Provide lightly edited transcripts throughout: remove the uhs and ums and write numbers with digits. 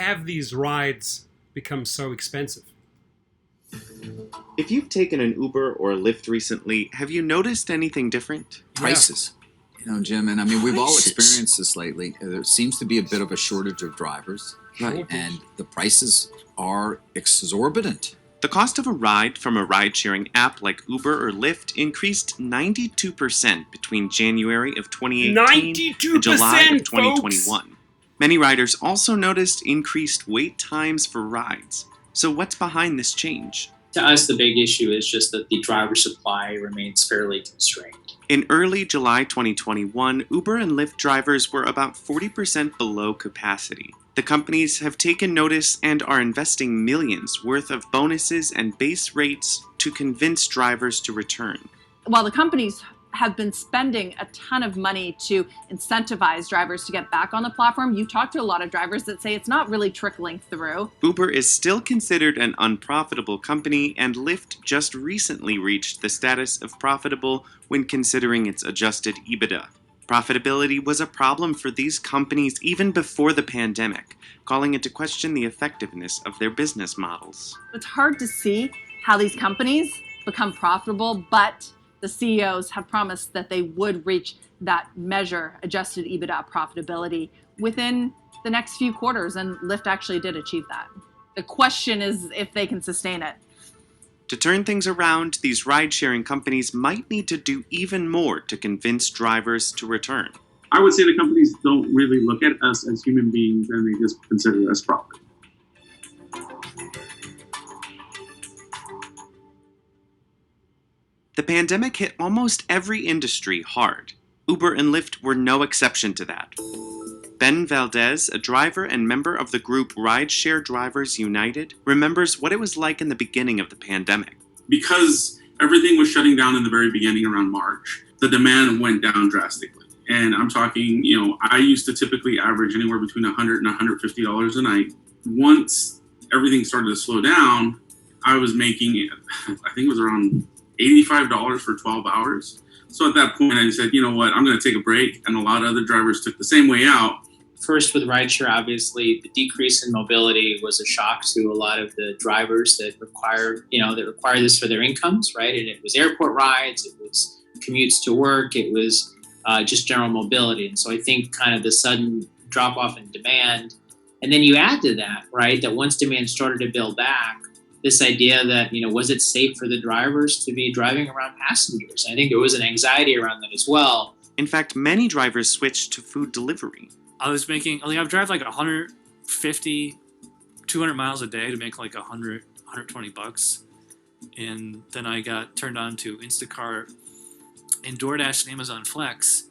have these rides become so expensive? If you've taken an Uber or Lyft recently, have you noticed anything different? Prices. You know, Jim, and I mean, we've all experienced this lately. There seems to be a bit of a shortage of drivers. Right. And the prices are exorbitant. The cost of a ride from a ride-sharing app like Uber or Lyft increased 92% between January of 2018 and July of 2021. Folks. Many riders also noticed increased wait times for rides. So what's behind this change? To us, the big issue is just that the driver supply remains fairly constrained. In early July 2021, Uber and Lyft drivers were about 40% below capacity. The companies have taken notice and are investing millions worth of bonuses and base rates to convince drivers to return. While the companies have been spending a ton of money to incentivize drivers to get back on the platform, you talk to a lot of drivers that say it's not really trickling through. Uber is still considered an unprofitable company, and Lyft just recently reached the status of profitable when considering its adjusted EBITDA. Profitability was a problem for these companies even before the pandemic, calling into question the effectiveness of their business models. It's hard to see how these companies become profitable, but the CEOs have promised that they would reach that measure, adjusted EBITDA profitability, within the next few quarters, and Lyft actually did achieve that. The question is if they can sustain it. To turn things around, these ride-sharing companies might need to do even more to convince drivers to return. I would say the companies don't really look at us as human beings, and they just consider us profit. The pandemic hit almost every industry hard. Uber and Lyft were no exception to that. Ben Valdez, a driver and member of the group Rideshare Drivers United, remembers what it was like in the beginning of the pandemic. Because everything was shutting down in the very beginning around March, the demand went down drastically. And I'm talking, I used to typically average anywhere between $100 and $150 a night. Once everything started to slow down, I was making, I think it was around $85 for 12 hours. So at that point, I said, you know what, I'm going to take a break. And a lot of other drivers took the same way out. First, with rideshare, obviously, the decrease in mobility was a shock to a lot of the drivers that require this for their incomes, right? And it was airport rides, it was commutes to work, it was just general mobility. And so I think kind of the sudden drop off in demand. And then you add to that, right, that once demand started to build back, this idea that, was it safe for the drivers to be driving around passengers? I think there was an anxiety around that as well. In fact, many drivers switched to food delivery. I would drive like 150, 200 miles a day to make like $100, $120. And then I got turned on to Instacart and DoorDash and Amazon Flex.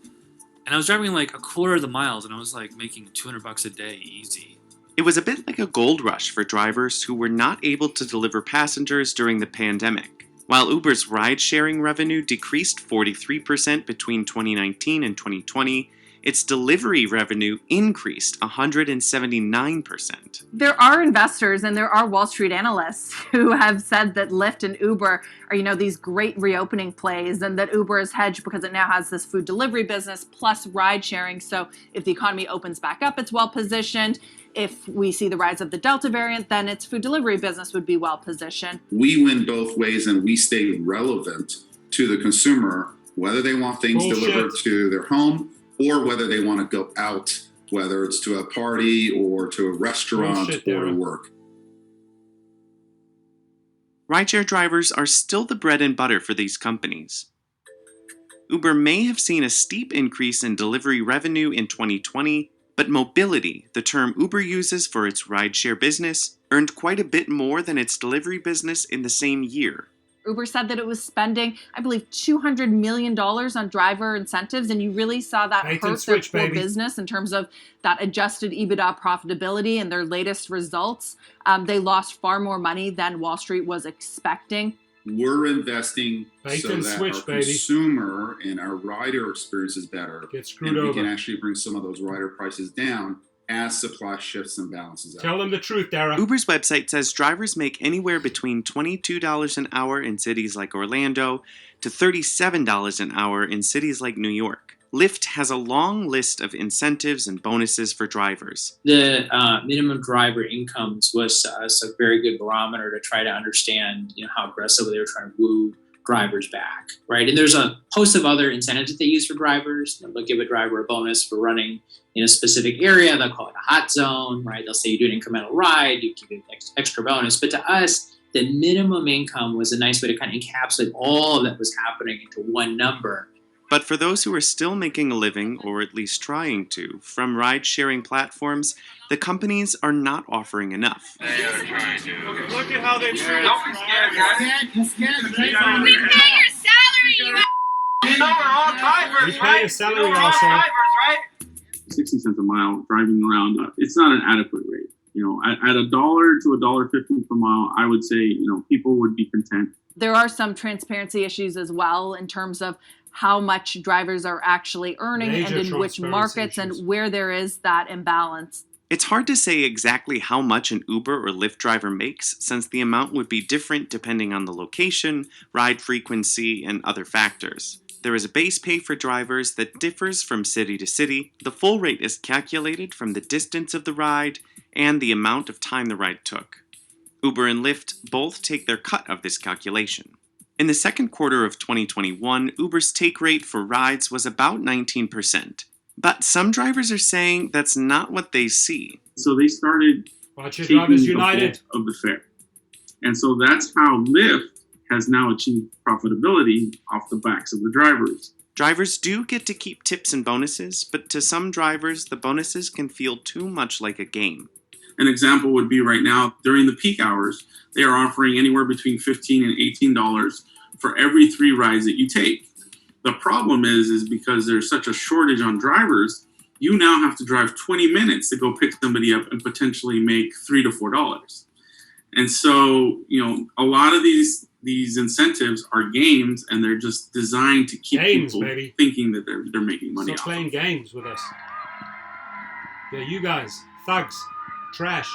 And I was driving like a quarter of the miles and I was like making $200 a day easy. It was a bit like a gold rush for drivers who were not able to deliver passengers during the pandemic. While Uber's ride-sharing revenue decreased 43% between 2019 and 2020, its delivery revenue increased 179%. There are investors and there are Wall Street analysts who have said that Lyft and Uber are, these great reopening plays, and that Uber is hedged because it now has this food delivery business plus ride sharing. So if the economy opens back up, it's well positioned. If we see the rise of the Delta variant, then its food delivery business would be well positioned. We win both ways, and we stay relevant to the consumer, whether they want things delivered to their home or whether they want to go out, whether it's to a party or to a restaurant or to work. Rideshare drivers are still the bread and butter for these companies. Uber may have seen a steep increase in delivery revenue in 2020, but mobility, the term Uber uses for its rideshare business, earned quite a bit more than its delivery business in the same year. Uber said that it was spending, I believe, $200 million on driver incentives, and you really saw that hurt their core business in terms of that adjusted EBITDA profitability and their latest results. They lost far more money than Wall Street was expecting. We're investing so that our consumer and our rider experience is better. And we can actually bring some of those rider prices down as supply shifts and balances out. Tell them the truth, Dara. Uber's website says drivers make anywhere between $22 an hour in cities like Orlando to $37 an hour in cities like New York. Lyft has a long list of incentives and bonuses for drivers. The minimum driver incomes was to us a very good barometer to try to understand, how aggressively they were trying to woo drivers back, right? And there's a host of other incentives that they use for drivers. They'll give a driver a bonus for running in a specific area. They'll call it a hot zone, right? They'll say you do an incremental ride, you give an extra bonus. But to us, the minimum income was a nice way to kind of encapsulate all of that was happening into one number. But for those who are still making a living, or at least trying to, from ride-sharing platforms, the companies are not offering enough. They are trying to. Look at how they treat Don't be scared, guys. We pay your salary, You know we're all drivers, We pay right? your salary You know we're all also. drivers, right? 60 cents a mile driving around, it's not an adequate rate. At $1 to $1.50 per mile, I would say, people would be content. There are some transparency issues as well in terms of how much drivers are actually earning Major and in which transparency markets issues. and where there is that imbalance. It's hard to say exactly how much an Uber or Lyft driver makes, since the amount would be different depending on the location, ride frequency, and other factors. There is a base pay for drivers that differs from city to city. The full rate is calculated from the distance of the ride and the amount of time the ride took. Uber and Lyft both take their cut of this calculation. In the second quarter of 2021, Uber's take rate for rides was about 19%. But some drivers are saying that's not what they see. So they started Watch your taking drivers the united. bulk of the fare. And so that's how Lyft has now achieved profitability off the backs of the drivers. Drivers do get to keep tips and bonuses, but to some drivers, the bonuses can feel too much like a game. An example would be right now, during the peak hours, they are offering anywhere between $15 and $18 for every 3 rides that you take. The problem is because there's such a shortage on drivers, you now have to drive 20 minutes to go pick somebody up and potentially make $3 to $4. And so, a lot of these incentives are games, and they're just designed to keep Games, people baby. thinking that they're making money Stop off playing of. games with us. Yeah, you guys, thugs, trash.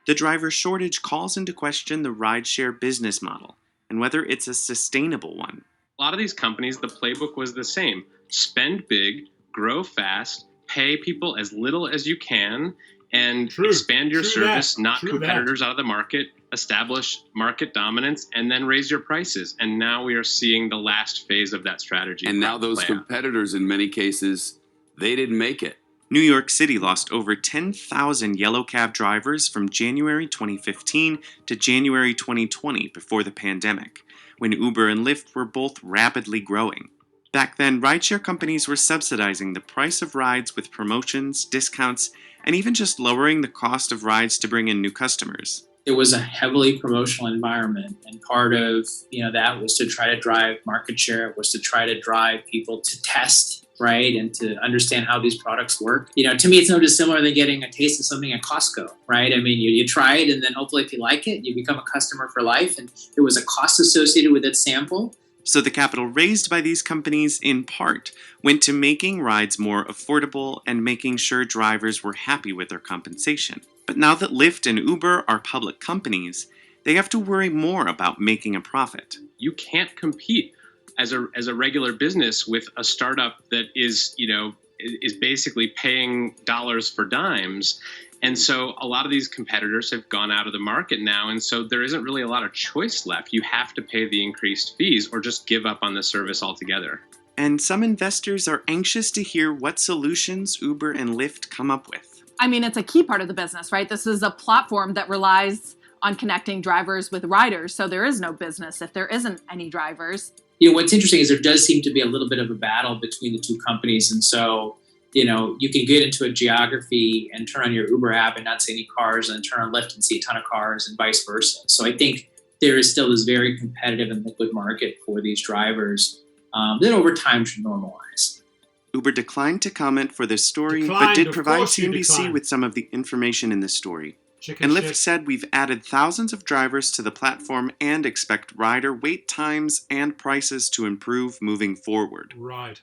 The driver shortage calls into question the rideshare business model and whether it's a sustainable one. A lot of these companies, the playbook was the same. Spend big, grow fast, pay people as little as you can, and True. expand your True service, that. knock True competitors out of the market, establish market dominance, and then raise your prices. And now we are seeing the last phase of that strategy. And now those play out. competitors, in many cases, they didn't make it. New York City lost over 10,000 yellow cab drivers from January 2015 to January 2020 before the pandemic, when Uber and Lyft were both rapidly growing. Back then, rideshare companies were subsidizing the price of rides with promotions, discounts, and even just lowering the cost of rides to bring in new customers. It was a heavily promotional environment, and part of that was to try to drive market share. It was to try to drive people to test, right, and to understand how these products work. To me, it's no dissimilar than getting a taste of something at Costco, right? I mean, you try it, and then hopefully, if you like it, you become a customer for life. And there was a cost associated with that sample. So the capital raised by these companies, in part, went to making rides more affordable and making sure drivers were happy with their compensation. But now that Lyft and Uber are public companies, they have to worry more about making a profit. You can't compete as a regular business with a startup that is basically paying dollars for dimes. And so a lot of these competitors have gone out of the market now, and so there isn't really a lot of choice left. You have to pay the increased fees or just give up on the service altogether. And some investors are anxious to hear what solutions Uber and Lyft come up with. I mean, it's a key part of the business, right? This is a platform that relies on connecting drivers with riders. So there is no business if there isn't any drivers. What's interesting is there does seem to be a little bit of a battle between the two companies. And so, you can get into a geography and turn on your Uber app and not see any cars, and turn on Lyft and see a ton of cars, and vice versa. So I think there is still this very competitive and liquid market for these drivers that over time should normalize. Uber declined to comment for this story, but Declined, did of provide course you CNBC declined. with some of the information in the story. Chicken And Lyft shit. said we've added thousands of drivers to the platform and expect rider wait times and prices to improve moving forward. Right.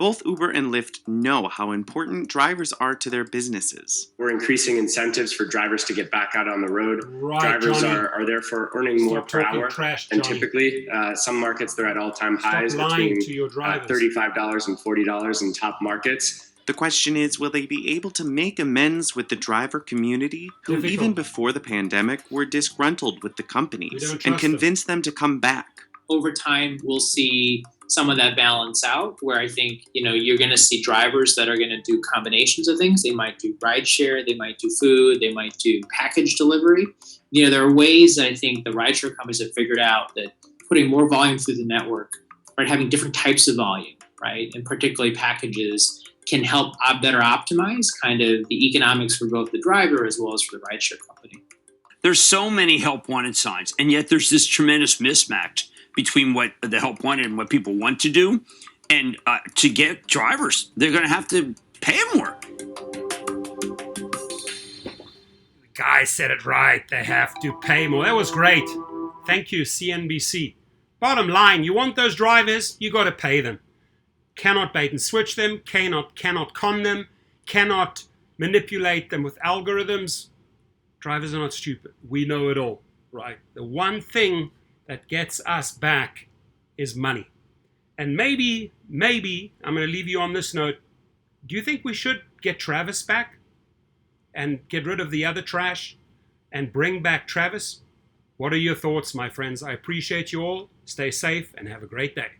Both Uber and Lyft know how important drivers are to their businesses. We're increasing incentives for drivers to get back out on the road. Right, Drivers Johnny. are therefore earning more Stop per talking hour. trash, And Johnny. typically, some markets, they're at all-time highs Stop lying between to your drivers. $35 and $40 in top markets. The question is, will they be able to make amends with the driver community who, Difficult. even before the pandemic, were disgruntled with the We companies don't and trust them. convince them to come back? Over time, we'll see some of that balance out, where I think, you're going to see drivers that are going to do combinations of things. They might do rideshare, they might do food, they might do package delivery. There are ways that I think the rideshare companies have figured out that putting more volume through the network, right, having different types of volume, right, and particularly packages, can help better optimize kind of the economics for both the driver as well as for the rideshare company. There's so many help wanted signs, and yet there's this tremendous mismatch between what the help wanted and what people want to do. And to get drivers, they're going to have to pay more. The guy said it right. They have to pay more. That was great. Thank you, CNBC. Bottom line, you want those drivers, you got to pay them. Cannot bait and switch them, cannot con them, cannot manipulate them with algorithms. Drivers are not stupid. We know it all, right? The one thing that gets us back is money. And maybe, I'm going to leave you on this note. Do you think we should get Travis back and get rid of the other trash and bring back Travis? What are your thoughts, my friends? I appreciate you all. Stay safe and have a great day.